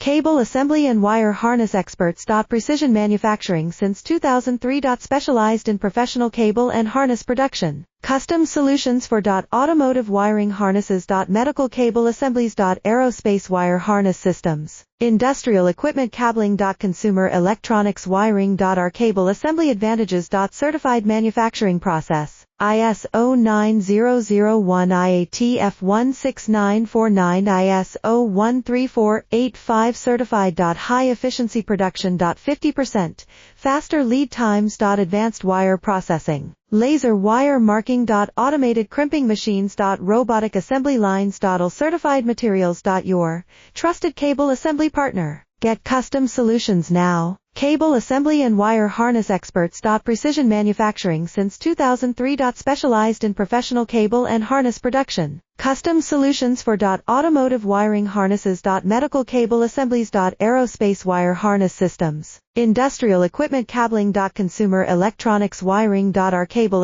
Cable assembly and wire harness experts. Precision manufacturing since 2003. Specialized in professional cable and harness production. Custom solutions for automotive wiring harnesses. Medical cable assemblies. Aerospace wire harness systems. Industrial equipment cabling. Consumer electronics wiring. Our cable assembly advantages. Certified manufacturing process. ISO 9001 IATF 16949 ISO 13485 certified. High efficiency production. 50% faster lead times. Advanced wire processing. Laser wire marking. Automated crimping machines. Robotic assembly lines. All certified materials. Your trusted cable assembly partner. Get custom solutions now. Cable assembly and wire harness experts. Precision manufacturing since 2003. Specialized in professional cable and harness production. Custom solutions for automotive wiring harnesses. Medical cable assemblies. Aerospace wire harness systems. Industrial equipment cabling. Consumer electronics wiring. Our cable